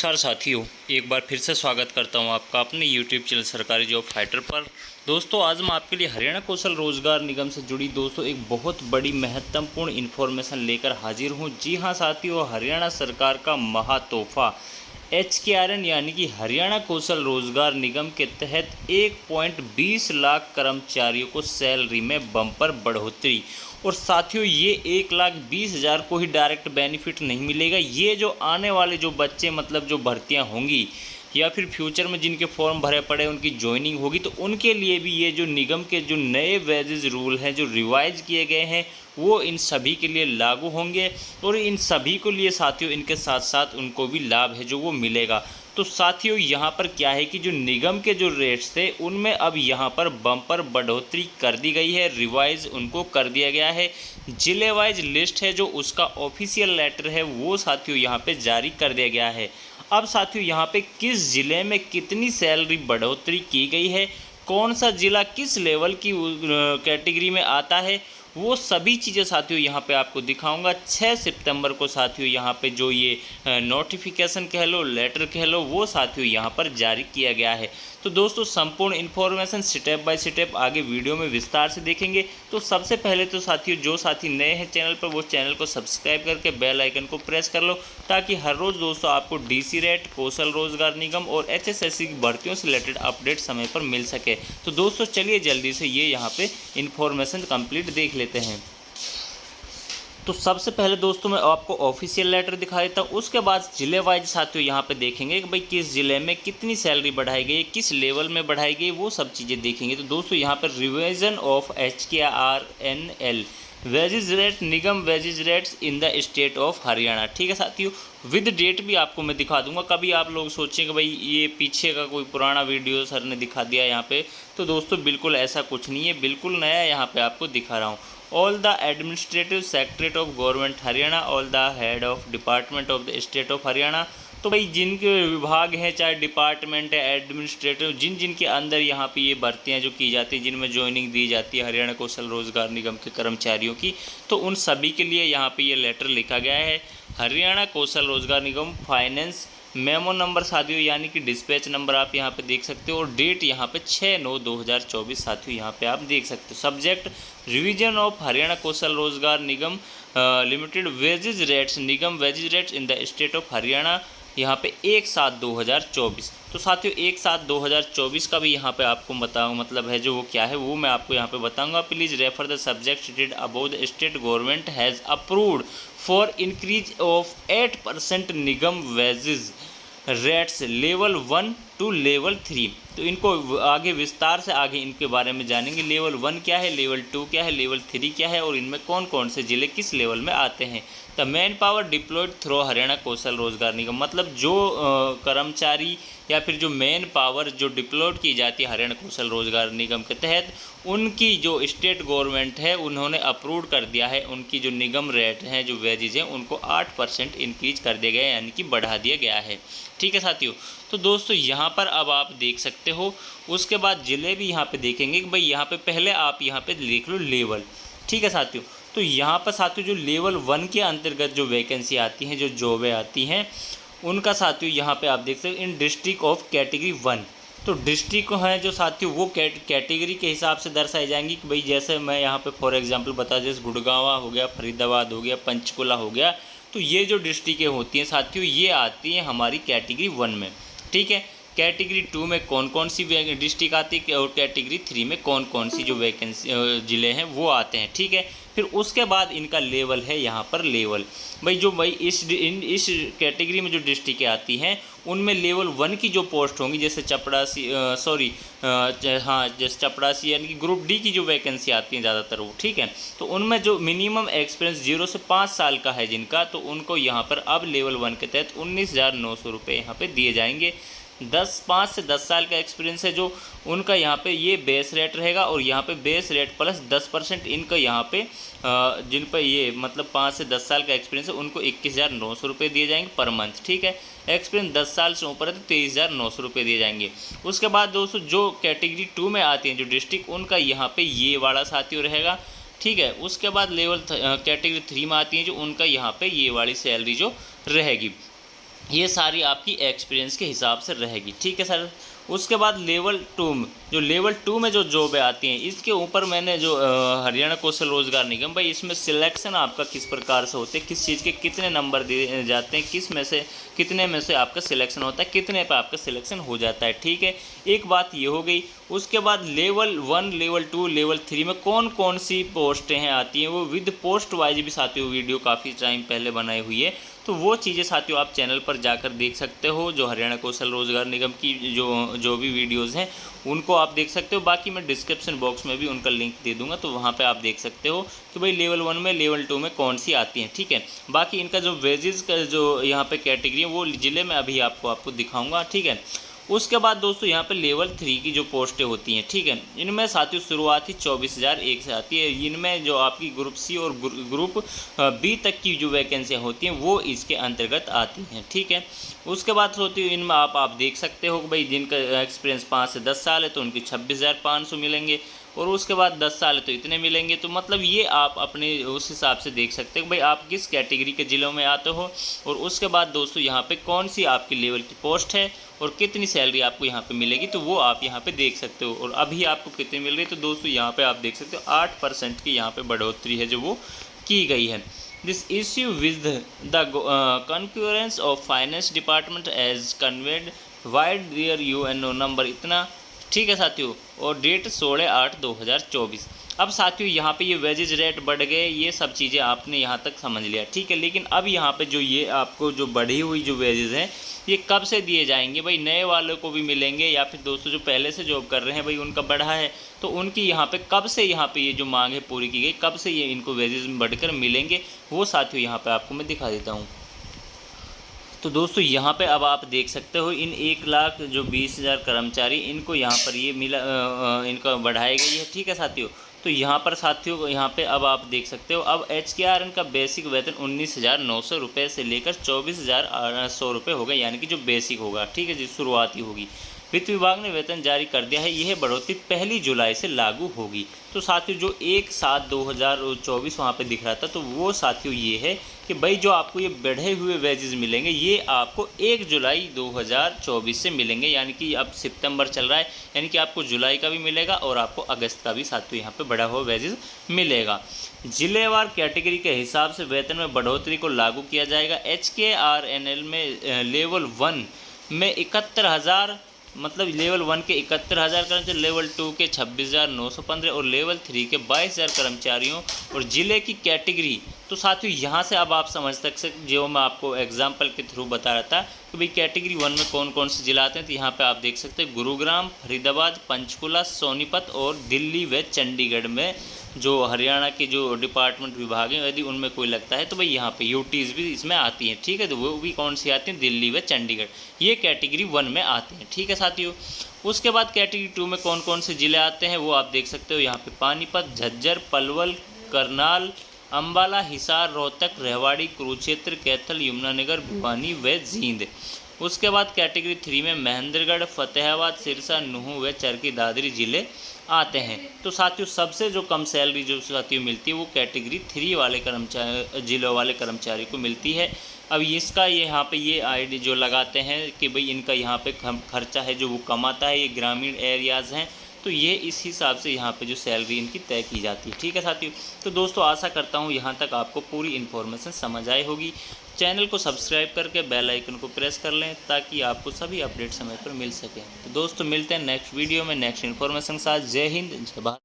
नमस्कार साथियों, एक बार फिर से स्वागत करता हूं आपका अपने YouTube चैनल सरकारी जॉब फाइटर पर। दोस्तों, आज मैं आपके लिए हरियाणा कौशल रोजगार निगम से जुड़ी दोस्तों एक बहुत बड़ी महत्वपूर्ण इन्फॉर्मेशन लेकर हाजिर हूं। जी हां साथियों, हरियाणा सरकार का महा तोहफा HKRN यानी कि हरियाणा कौशल रोजगार निगम के तहत 1.20 लाख कर्मचारियों को सैलरी में बम्पर बढ़ोतरी। और साथियों, ये 1,20,000 को ही डायरेक्ट बेनिफिट नहीं मिलेगा। ये जो आने वाले जो बच्चे मतलब जो भर्तियां होंगी या फिर फ्यूचर में जिनके फॉर्म भरे पड़े उनकी ज्वाइनिंग होगी, तो उनके लिए भी ये जो निगम के जो नए वेजेस रूल हैं जो रिवाइज किए गए हैं वो इन सभी के लिए लागू होंगे। और इन सभी के लिए साथियों इनके साथ साथ उनको भी लाभ है जो वो मिलेगा। तो साथियों, यहाँ पर क्या है कि जो निगम के जो रेट्स थे उनमें अब यहाँ पर बम्पर बढ़ोतरी कर दी गई है, रिवाइज उनको कर दिया गया है। जिले वाइज लिस्ट है जो उसका ऑफिशियल लेटर है वो साथियों यहाँ पे जारी कर दिया गया है। अब साथियों, यहाँ पे किस ज़िले में कितनी सैलरी बढ़ोतरी की गई है, कौन सा ज़िला किस लेवल की कैटेगरी में आता है, वो सभी चीज़ें साथियों यहाँ पे आपको दिखाऊंगा। 6 सितंबर को साथियों यहाँ पे जो ये नोटिफिकेशन कह लो, लेटर कह लो, वो साथियों यहाँ पर जारी किया गया है। तो दोस्तों, संपूर्ण इन्फॉर्मेशन स्टेप बाय स्टेप आगे वीडियो में विस्तार से देखेंगे। तो सबसे पहले तो साथियों, जो साथी नए हैं चैनल पर वो चैनल को सब्सक्राइब करके बेल आइकन को प्रेस कर लो, ताकि हर रोज़ दोस्तों आपको DC रेट, कौशल रोजगार निगम और HSSC की भर्तियों से रिलेटेड अपडेट समय पर मिल सके। तो दोस्तों चलिए जल्दी से ये यहाँ पे इन्फॉर्मेशन कंप्लीट देख लेते हैं। तो सबसे पहले दोस्तों मैं आपको ऑफिशियल लेटर दिखा देता हूँ, उसके बाद ज़िले वाइज साथियों यहाँ पे देखेंगे कि भाई किस ज़िले में कितनी सैलरी बढ़ाई गई, किस लेवल में बढ़ाई गई, वो सब चीज़ें देखेंगे। तो दोस्तों यहाँ पर revision of HKRNL wages rate, निगम wages rates in the state of Haryana. ठीक है साथियों, विद डेट भी आपको मैं दिखा दूंगा। कभी आप लोग सोचेंगे भाई ये पीछे का कोई पुराना वीडियो सर ने दिखा दिया यहाँ पे, तो दोस्तों बिल्कुल ऐसा कुछ नहीं है, बिल्कुल नया यहाँ पे आपको दिखा रहा हूँ। All the administrative secretariat of government Haryana, all the head of department of the state of Haryana. तो भाई जिनके विभाग हैं, चाहे डिपार्टमेंट है, एडमिनिस्ट्रेटिव, जिन जिनके अंदर यहाँ पे ये भर्तियाँ जो की जाती हैं, जिनमें ज्वाइनिंग दी जाती है हरियाणा कौशल रोजगार निगम के कर्मचारियों की, तो उन सभी के लिए यहाँ पे ये लेटर लिखा गया है। हरियाणा कौशल रोजगार निगम फाइनेंस मेमो नंबर साथियों यानी कि डिस्पैच नंबर आप यहाँ पे देख सकते हो, और डेट यहाँ पे 6/9/2024 साथियों यहाँ पे आप देख सकते हो। Subject revision of Haryana Kaushal Rozgar Nigam limited wages rates, Nigam wages rates in the state of Haryana, यहाँ पे 1/7/2024। तो साथियों 1/7/2024 का भी यहाँ पे आपको बताऊँ मतलब है जो वो क्या है वो मैं आपको यहाँ पे बताऊँगा। Please refer the subject stated above the state government has approved for increase of 8% निगम wages rates level 1 to level 3। तो इनको आगे विस्तार से आगे इनके बारे में जानेंगे। लेवल 1 क्या है, लेवल 2 क्या है, लेवल 3 क्या है, और इनमें कौन कौन से ज़िले किस लेवल में आते हैं। The man power deployed through Haryana Kaushal Rozgar Nigam, मतलब जो कर्मचारी या फिर जो मैन पावर जो डिप्लॉयड की जाती है हरियाणा कौशल रोजगार निगम के तहत, उनकी जो स्टेट गवर्नमेंट है उन्होंने अप्रूव कर दिया है। उनकी जो निगम रेट हैं, जो वेजेज हैं, उनको 8% इंक्रीज कर दिया गया है, यानी कि बढ़ा दिया गया है। ठीक है साथियों, तो दोस्तों यहाँ पर अब आप देख सकते हो। उसके बाद ज़िले भी यहाँ पे देखेंगे कि भाई यहाँ पे पहले आप यहाँ पे देख लो लेवल। ठीक है साथियों, तो यहाँ पर साथियों जो लेवल 1 के अंतर्गत जो वैकेंसी आती हैं, जो जॉबें आती हैं, उनका साथियों यहाँ पे आप देख सकते हो इन डिस्ट्रिक्ट ऑफ कैटेगरी 1। तो डिस्ट्रिक्ट हैं जो साथियों वो कैटेगरी के हिसाब से दर्शाई जाएंगी कि भाई जैसे मैं यहाँ पे फॉर एग्जांपल बता, जैसे गुड़गांव हो गया, फरीदाबाद हो गया, पंचकुला हो गया, तो ये जो डिस्ट्रिक्टें होती हैं साथियों ये आती हैं हमारी कैटेगरी 1 में। ठीक है, कैटेगरी 2 में कौन कौन सी डिस्ट्रिक्ट आती है और कैटेगरी 3 में कौन कौन सी जो वैकेंसी ज़िले हैं वो आते हैं। ठीक है, फिर उसके बाद इनका लेवल है यहाँ पर लेवल। भाई इस कैटेगरी में जो डिस्ट्रिक्टें आती हैं उनमें लेवल 1 की जो पोस्ट होंगी, जैसे चपड़ासी जैसे चपड़ासी यानी कि ग्रुप D की जो वैकेंसी आती हैं ज़्यादातर वो। ठीक है, तो उनमें जो मिनिमम एक्सपीरियंस 0 से 5 साल का है जिनका, तो उनको यहाँ पर अब लेवल 1 के तहत 19,900 रुपये यहाँ पर दिए जाएंगे। 5 से 10 साल का एक्सपीरियंस है जो उनका यहाँ पे ये बेस रेट रहेगा, और यहाँ पे बेस रेट प्लस 10% इनका यहाँ पे जिन पर ये मतलब 5 से 10 साल का एक्सपीरियंस है उनको 21,900 रुपये दिए जाएंगे पर मंथ। ठीक है, एक्सपीरियंस 10 साल से ऊपर है तो 23,900 रुपये दिए जाएंगे। उसके बाद दोस्तों जो कैटेगरी 2 में आती हैं जो डिस्ट्रिक्ट, उनका यहाँ पे ये वाला साथियों रहेगा। ठीक है, उसके बाद लेवल कैटेगरी 3 में आती हैं जो उनका यहाँ पे ये वाली सैलरी जो रहेगी। ये सारी आपकी एक्सपीरियंस के हिसाब से रहेगी, ठीक है सर। उसके बाद लेवल 2 में जो जॉबें आती हैं, इसके ऊपर मैंने जो हरियाणा कौशल रोजगार निगम, भाई इसमें सिलेक्शन आपका किस प्रकार से होते हैं, किस चीज़ के कितने नंबर दिए जाते हैं, कितने में से आपका सिलेक्शन होता है, कितने पर आपका सिलेक्शन हो जाता है, ठीक है। एक बात ये हो गई। उसके बाद लेवल 1, लेवल 2, लेवल 3 में कौन कौन सी पोस्टें हैं आती हैं, वो विद पोस्ट वाइज भी साथियों वीडियो काफ़ी टाइम पहले बनाई हुई है, तो वो चीज़ें साथियों आप चैनल पर जाकर देख सकते हो। जो हरियाणा कौशल रोजगार निगम की जो भी वीडियोस हैं उनको आप देख सकते हो। बाकी मैं डिस्क्रिप्शन बॉक्स में भी उनका लिंक दे दूंगा, तो वहाँ पे आप देख सकते हो कि भाई लेवल 1 में, लेवल 2 में कौन सी आती हैं, ठीक है। बाकी इनका जो वेजेस का जो यहाँ पे कैटेगरी है वो ज़िले में अभी आपको दिखाऊँगा, ठीक है। उसके बाद दोस्तों यहाँ पे लेवल 3 की जो पोस्टें होती हैं, ठीक है, इनमें साथियों शुरुआत ही 24,001 से आती है। इनमें जो आपकी ग्रुप सी और ग्रुप बी तक की जो वैकेंसियाँ होती हैं वो इसके अंतर्गत आती हैं, ठीक है। उसके बाद होती है इनमें आप देख सकते हो कि भाई जिनका एक्सपीरियंस 5 से 10 साल है तो उनकी 26,500 मिलेंगे, और उसके बाद 10 साल है तो इतने मिलेंगे। तो मतलब ये आप अपने उस हिसाब से देख सकते हो भाई आप किस कैटेगरी के ज़िलों में आते हो। और उसके बाद दोस्तों यहाँ पे कौन सी आपकी लेवल की पोस्ट है और कितनी सैलरी आपको यहाँ पे मिलेगी, तो वो आप यहाँ पे देख सकते हो। और अभी आपको कितनी मिल रही है, तो दोस्तों यहाँ पे आप देख सकते हो 8% की यहाँ पे बढ़ोतरी है जो वो की गई है। This issue with the concurrence of finance department as conveyed vide their UNO number इतना, ठीक है साथियों। और डेट 16/8/2024। अब साथियों यहाँ पे ये वेजेज रेट बढ़ गए, ये सब चीज़ें आपने यहाँ तक समझ लिया, ठीक है। लेकिन अब यहाँ पे जो ये आपको जो बढ़ी हुई जो वेजेज हैं ये कब से दिए जाएंगे, भाई नए वालों को भी मिलेंगे या फिर दोस्तों जो पहले से जॉब कर रहे हैं भाई उनका बढ़ा है, तो उनकी यहाँ पे कब से यहाँ पे ये जो मांग है पूरी की गई, कब से ये इनको वेजेज बढ़कर मिलेंगे, वो साथियों यहाँ पर आपको मैं दिखा देता हूँ। तो दोस्तों यहाँ पे अब आप देख सकते हो इन 1,20,000 कर्मचारी इनको यहाँ पर ये मिला, इनका बढ़ाई गई है, ठीक है साथियों। तो यहाँ पर साथियों यहाँ पे अब आप देख सकते हो अब HKRN का बेसिक वेतन 19,900 रुपये से लेकर 24,100 रुपये होगा, यानी कि जो बेसिक होगा, ठीक है, जो शुरुआती होगी। वित्त विभाग ने वेतन जारी कर दिया है, यह बढ़ोतरी 1 जुलाई से लागू होगी। तो साथियों जो 1/7/2024 वहाँ पे दिख रहा था, तो वो साथियों ये है कि भाई जो आपको ये बढ़े हुए वेजेस मिलेंगे ये आपको 1 जुलाई 2024 से मिलेंगे, यानी कि अब सितंबर चल रहा है, यानी कि आपको जुलाई का भी मिलेगा और आपको अगस्त का भी साथियों यहाँ पे बढ़ा हुआ वेजेस मिलेगा। जिलेवार कैटेगरी के हिसाब से वेतन में बढ़ोतरी को लागू किया जाएगा। HKRNL में लेवल 1 में 71,000, मतलब लेवल 1 के 71,000 कर्मचारी, लेवल 2 के 26,915 और लेवल 3 के 22,000 कर्मचारियों और ज़िले की कैटेगरी। तो साथियों यहाँ से अब आप समझ सकते, जो मैं आपको एग्जांपल के थ्रू बता रहा था कि भाई कैटेगरी 1 में कौन कौन से जिला आते हैं, तो यहाँ पे आप देख सकते हैं गुरुग्राम, फरीदाबाद, पंचकुला, सोनीपत और दिल्ली व चंडीगढ़ में जो हरियाणा के जो डिपार्टमेंट विभाग हैं यदि उनमें कोई लगता है तो भाई यहाँ पे यूटीज़ भी इसमें आती हैं, ठीक है। तो वो भी कौन सी आती हैं, दिल्ली व चंडीगढ़, ये कैटेगरी 1 में आते हैं, ठीक है साथियों। उसके बाद कैटेगरी 2 में कौन कौन से ज़िले आते हैं वो आप देख सकते हो, यहाँ पे पानीपत, झज्जर, पलवल, करनाल, अम्बाला, हिसार, रोहतक, रेवाड़ी, कुरुक्षेत्र, कैथल, यमुनानगर, भिवानी व जींद। उसके बाद कैटेगरी 3 में महेंद्रगढ़, फतेहाबाद, सिरसा, नूंह व चरखी दादरी ज़िले आते हैं। तो साथियों सबसे जो कम सैलरी जो साथियों मिलती है वो कैटेगरी 3 वाले कर्मचारी, जिलों वाले कर्मचारी को मिलती है। अब इसका यहाँ पे ये आईडी जो लगाते हैं कि भाई इनका यहाँ पे खर्चा है जो वो कमाता है, ये ग्रामीण एरियाज़ हैं, तो ये इस हिसाब से यहाँ पे जो सैलरी इनकी तय की जाती है, ठीक है साथियों। तो दोस्तों आशा करता हूँ यहाँ तक आपको पूरी इन्फॉर्मेशन समझ आई होगी। चैनल को सब्सक्राइब करके बेल आइकन को प्रेस कर लें ताकि आपको सभी अपडेट समय पर मिल सकें। तो दोस्तों मिलते हैं नेक्स्ट वीडियो में नेक्स्ट इन्फॉर्मेशन के साथ। जय हिंद, जय भारत।